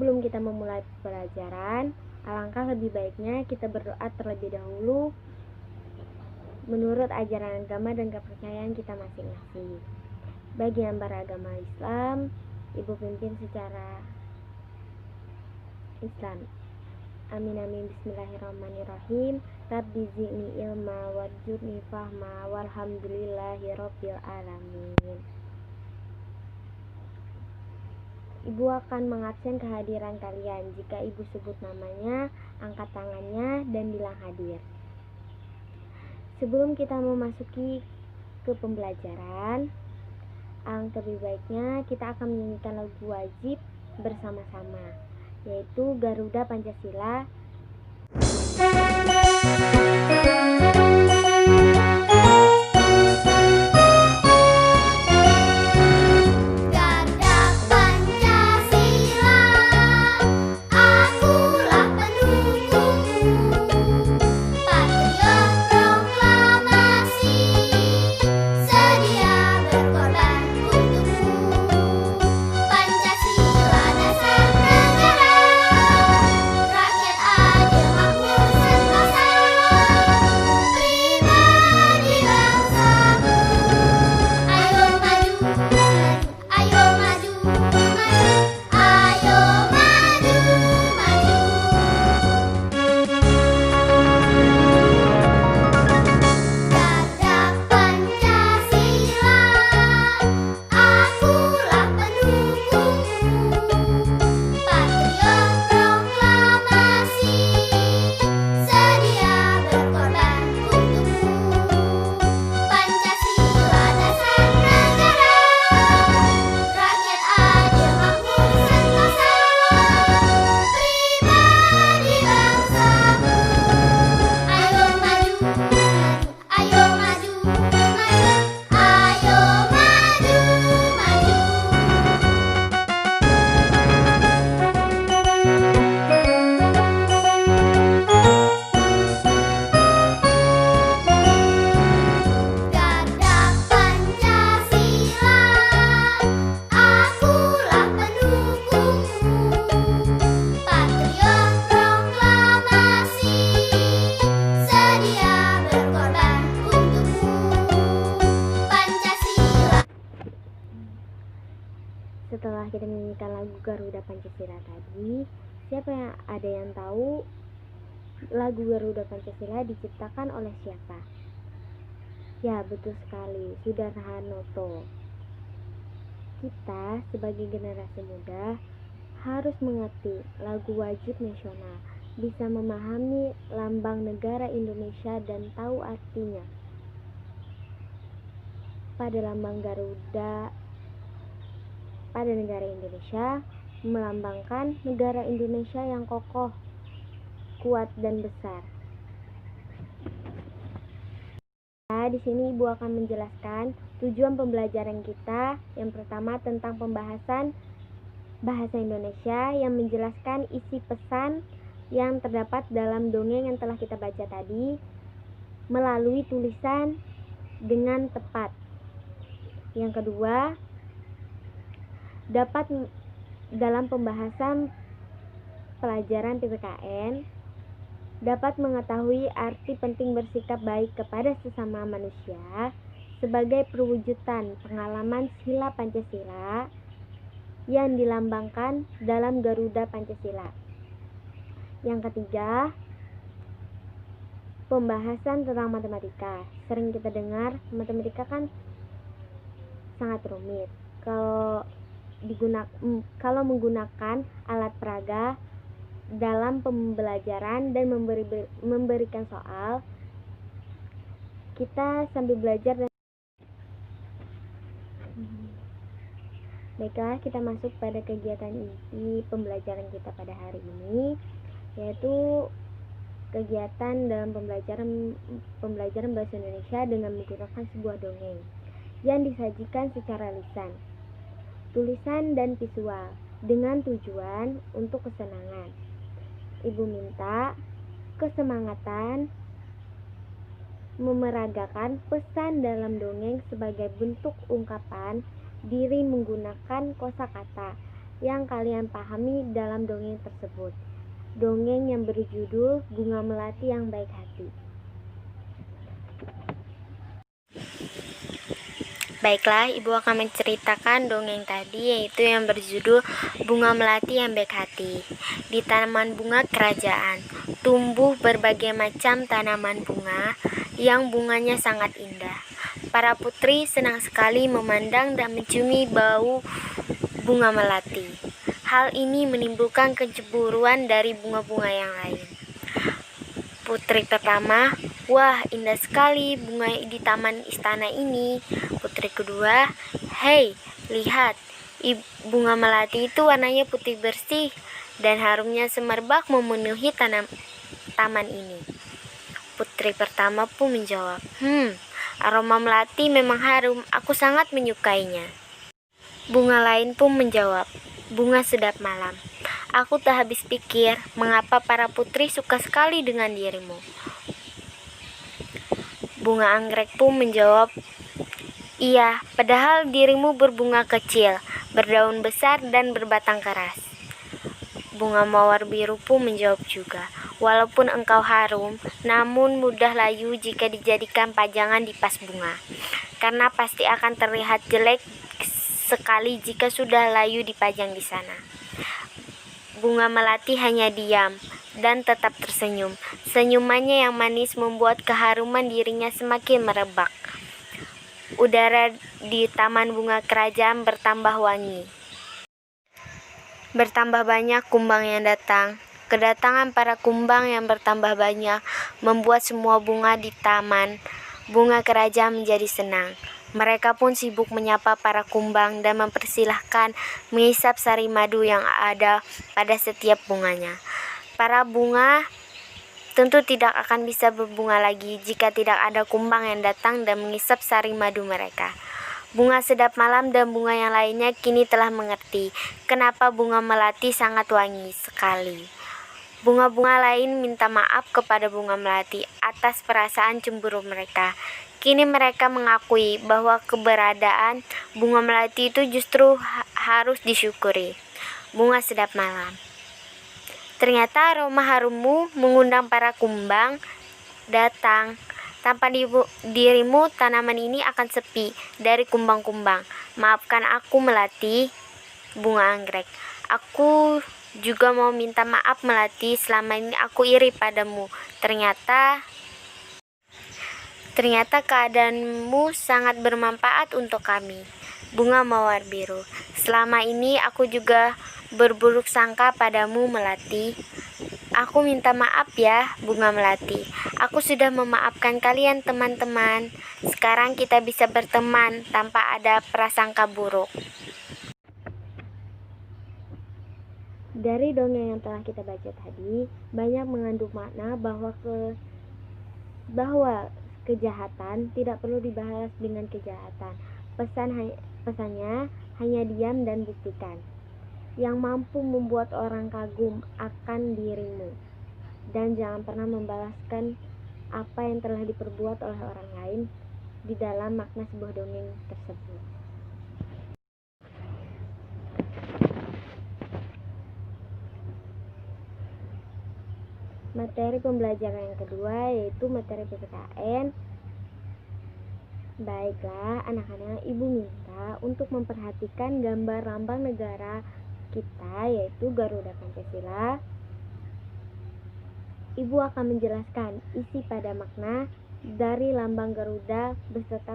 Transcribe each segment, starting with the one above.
sebelum kita memulai pelajaran, alangkah lebih baiknya kita berdoa terlebih dahulu menurut ajaran agama dan kepercayaan kita masing-masing. Bagi yang beragama Islam, Ibu pimpin secara Islam. Amin amin. Bismillahirrahmanirrahim. Rabbi zidni ilma warzuqni fahma walhamdulillahirabbil alamin. Ibu akan mengabsen kehadiran kalian. Jika Ibu sebut namanya, angkat tangannya dan bilang hadir. Sebelum kita memasuki ke pembelajaran, alangkah lebih baiknya kita akan menyanyikan lagu wajib bersama-sama, yaitu Garuda Pancasila. Setelah kita menyanyikan lagu Garuda Pancasila tadi, siapa yang ada yang tahu lagu Garuda Pancasila diciptakan oleh siapa? Ya, betul sekali, Soeharto. Kita sebagai generasi muda harus mengerti lagu wajib nasional, bisa memahami lambang negara Indonesia dan tahu artinya. Pada lambang Garuda pada negara Indonesia melambangkan negara Indonesia yang kokoh, kuat dan besar. Nah, di sini Ibu akan menjelaskan tujuan pembelajaran kita. Yang pertama tentang pembahasan bahasa Indonesia yang menjelaskan isi pesan yang terdapat dalam dongeng yang telah kita baca tadi melalui tulisan dengan tepat. Yang kedua, dapat dalam pembahasan pelajaran PPKN dapat mengetahui arti penting bersikap baik kepada sesama manusia sebagai perwujudan pengalaman sila Pancasila yang dilambangkan dalam Garuda Pancasila. Yang ketiga, pembahasan tentang matematika. Sering kita dengar matematika kan sangat rumit. Kalau menggunakan alat peraga dalam pembelajaran dan memberikan soal, kita sambil belajar dan baiklah, kita masuk pada kegiatan inti pembelajaran kita pada hari ini, yaitu kegiatan dalam pembelajaran bahasa Indonesia dengan menggunakan sebuah dongeng yang disajikan secara lisan, tulisan dan visual dengan tujuan untuk kesenangan. Ibu minta kesemangatan memeragakan pesan dalam dongeng sebagai bentuk ungkapan diri menggunakan kosakata yang kalian pahami dalam dongeng tersebut. Dongeng yang berjudul Bunga Melati yang Baik Hati. Baiklah, Ibu akan menceritakan dongeng tadi, yaitu yang berjudul Bunga Melati yang Baik Hati. Di taman bunga kerajaan, tumbuh berbagai macam tanaman bunga yang bunganya sangat indah. Para putri senang sekali memandang dan menciumi bau bunga melati. Hal ini menimbulkan kecemburuan dari bunga-bunga yang lain. Putri pertama, wah indah sekali bunga di taman istana ini. Putri kedua, hei lihat, bunga melati itu warnanya putih bersih dan harumnya semerbak memenuhi taman ini. Putri pertama pun menjawab, aroma melati memang harum, aku sangat menyukainya. Bunga lain pun menjawab, bunga sedap malam. Aku tak habis pikir mengapa para putri suka sekali dengan dirimu. Bunga anggrek pun menjawab, iya, padahal dirimu berbunga kecil, berdaun besar dan berbatang keras. Bunga mawar biru pun menjawab juga, walaupun engkau harum, namun mudah layu jika dijadikan pajangan di pas bunga, karena pasti akan terlihat jelek sekali jika sudah layu dipajang di sana. Bunga melati hanya diam dan tetap tersenyum. Senyumannya yang manis membuat keharuman dirinya semakin merebak. Udara di taman bunga kerajaan bertambah wangi. Bertambah banyak kumbang yang datang. Kedatangan para kumbang yang bertambah banyak membuat semua bunga di taman bunga kerajaan menjadi senang. Mereka pun sibuk menyapa para kumbang dan mempersilahkan menghisap sari madu yang ada pada setiap bunganya. Para bunga tentu tidak akan bisa berbunga lagi jika tidak ada kumbang yang datang dan menghisap sari madu mereka. Bunga sedap malam dan bunga yang lainnya kini telah mengerti kenapa bunga melati sangat wangi sekali. Bunga-bunga lain minta maaf kepada bunga melati atas perasaan cemburu mereka. Kini mereka mengakui bahwa keberadaan bunga melati itu justru harus disyukuri. Bunga sedap malam. Ternyata aroma harummu mengundang para kumbang datang. Tanpa dirimu tanaman ini akan sepi dari kumbang-kumbang. Maafkan aku Melati, bunga anggrek. Aku juga mau minta maaf Melati, selama ini aku iri padamu. Ternyata keadaanmu sangat bermanfaat untuk kami. Bunga mawar biru. Selama ini aku juga berburuk sangka padamu Melati. Aku minta maaf ya, bunga melati. Aku sudah memaafkan kalian teman-teman. Sekarang kita bisa berteman tanpa ada prasangka buruk. Dari dongeng yang telah kita baca tadi, banyak mengandung makna bahwa kejahatan tidak perlu dibalas dengan kejahatan. Pesannya hanya diam dan buktikan. Yang mampu membuat orang kagum akan dirimu. Dan jangan pernah membalaskan apa yang telah diperbuat oleh orang lain di dalam makna sebuah dongeng tersebut. Materi pembelajaran yang kedua yaitu materi PPKN. Baiklah anak-anak, Ibu minta untuk memperhatikan gambar lambang negara kita yaitu Garuda Pancasila. Ibu akan menjelaskan isi pada makna dari lambang Garuda beserta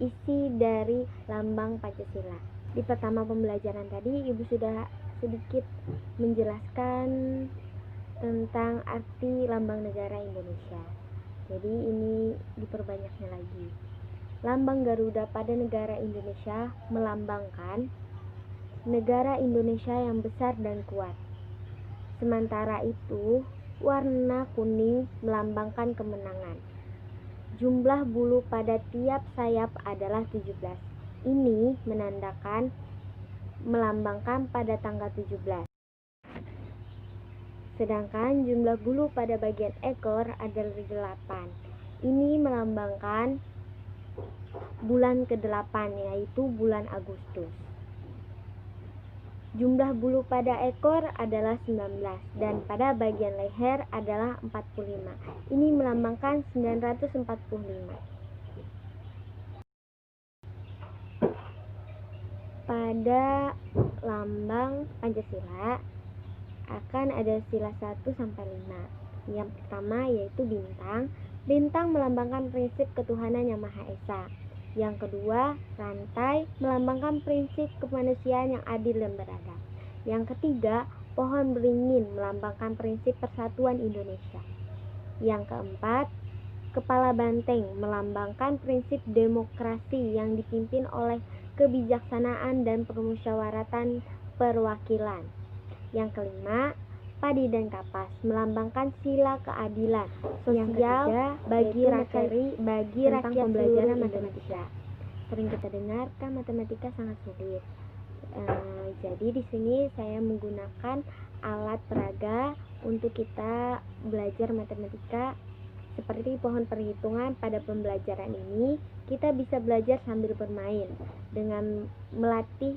isi dari lambang Pancasila. Di pertama pembelajaran tadi Ibu sudah sedikit menjelaskan tentang arti lambang negara Indonesia. Jadi ini diperbanyaknya lagi. Lambang Garuda pada negara Indonesia melambangkan negara Indonesia yang besar dan kuat. Sementara itu, warna kuning melambangkan kemenangan. Jumlah bulu pada tiap sayap adalah 17. Ini melambangkan pada tanggal 17. Sedangkan jumlah bulu pada bagian ekor adalah 8. Ini melambangkan bulan ke-8 yaitu bulan Agustus. Jumlah bulu pada ekor adalah 19 dan pada bagian leher adalah 45. Ini melambangkan 945. Pada lambang Pancasila akan ada sila 1 sampai 5. Yang pertama yaitu bintang. Bintang melambangkan prinsip ketuhanan yang Maha Esa. Yang kedua, rantai melambangkan prinsip kemanusiaan yang adil dan beradab. Yang ketiga, pohon beringin melambangkan prinsip persatuan Indonesia. Yang keempat, kepala banteng melambangkan prinsip demokrasi yang dipimpin oleh kebijaksanaan dan permusyawaratan perwakilan. Yang kelima, padi dan kapas melambangkan sila keadilan sosial bagi rakyat pembelajaran matematika. Sering kita dengarkan matematika sangat sulit. Jadi di sini saya menggunakan alat peraga untuk kita belajar matematika. Seperti pohon perhitungan, pada pembelajaran ini kita bisa belajar sambil bermain dengan melatih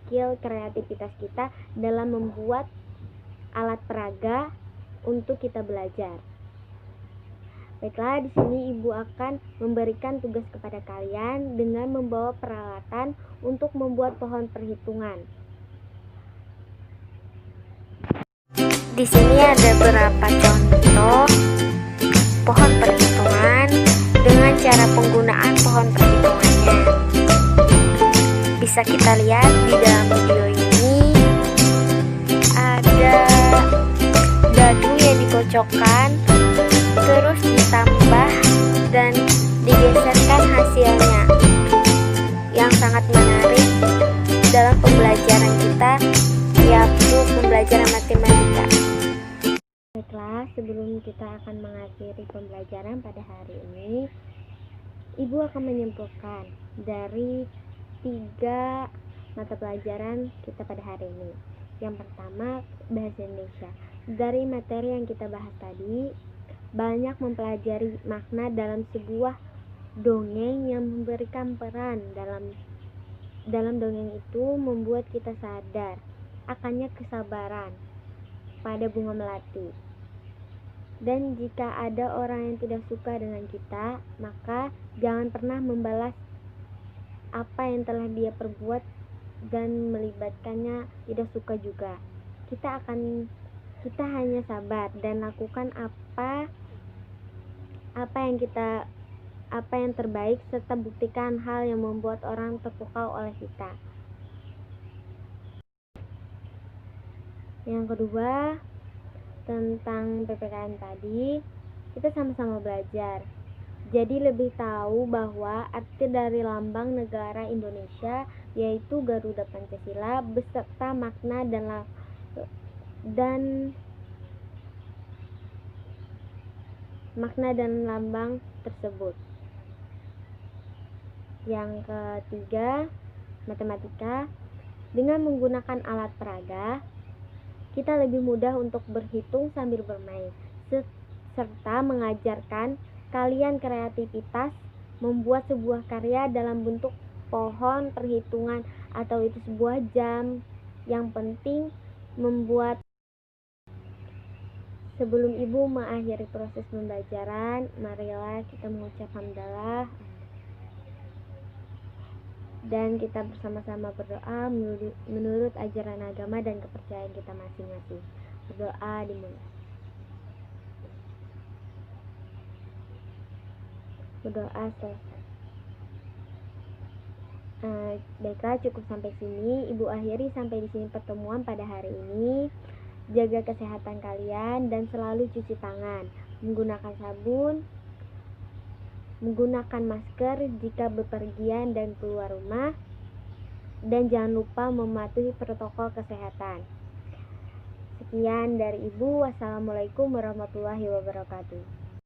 skill kreativitas kita dalam membuat alat peraga untuk kita belajar. Baiklah, di sini Ibu akan memberikan tugas kepada kalian dengan membawa peralatan untuk membuat pohon perhitungan. Di sini ada beberapa contoh pohon perhitungan dengan cara penggunaan pohon perhitungannya. Bisa kita lihat di dalam video ini ada dadu yang dikocokkan, terus ditambah dan digeserkan hasilnya, yang sangat menarik dalam pembelajaran kita, yaitu pembelajaran matematika. Baiklah, sebelum kita akan mengakhiri pembelajaran pada hari ini, Ibu akan menyimpulkan dari 3 mata pelajaran kita pada hari ini. Yang pertama, bahasa Indonesia. Dari materi yang kita bahas tadi, banyak mempelajari makna dalam sebuah dongeng yang memberikan peran dalam dongeng itu membuat kita sadar akannya kesabaran pada bunga melati. Dan jika ada orang yang tidak suka dengan kita, maka jangan pernah membalas apa yang telah dia perbuat dan melibatkannya tidak suka juga. Kita hanya sabar dan lakukan apa yang terbaik, serta buktikan hal yang membuat orang terpukau oleh kita. Yang kedua, tentang PPKN tadi, kita sama-sama belajar. Jadi lebih tahu bahwa arti dari lambang negara Indonesia yaitu Garuda Pancasila beserta makna dan lambang tersebut. Yang ketiga, matematika. Dengan menggunakan alat peraga, kita lebih mudah untuk berhitung sambil bermain, serta mengajarkan kalian kreativitas membuat sebuah karya dalam bentuk pohon perhitungan atau itu sebuah jam. Yang penting membuat. Sebelum Ibu mengakhiri proses pembelajaran, marilah kita mengucap hamdalah dan kita bersama-sama berdoa menurut ajaran agama dan kepercayaan kita masing-masing. Berdoa dimulai. Berdoa selesai. Baiklah, cukup sampai sini. Ibu akhiri sampai di sini pertemuan pada hari ini. Jaga kesehatan kalian dan selalu cuci tangan, menggunakan sabun, menggunakan masker jika bepergian dan keluar rumah, dan jangan lupa mematuhi protokol kesehatan. Sekian dari Ibu. Wassalamualaikum warahmatullahi wabarakatuh.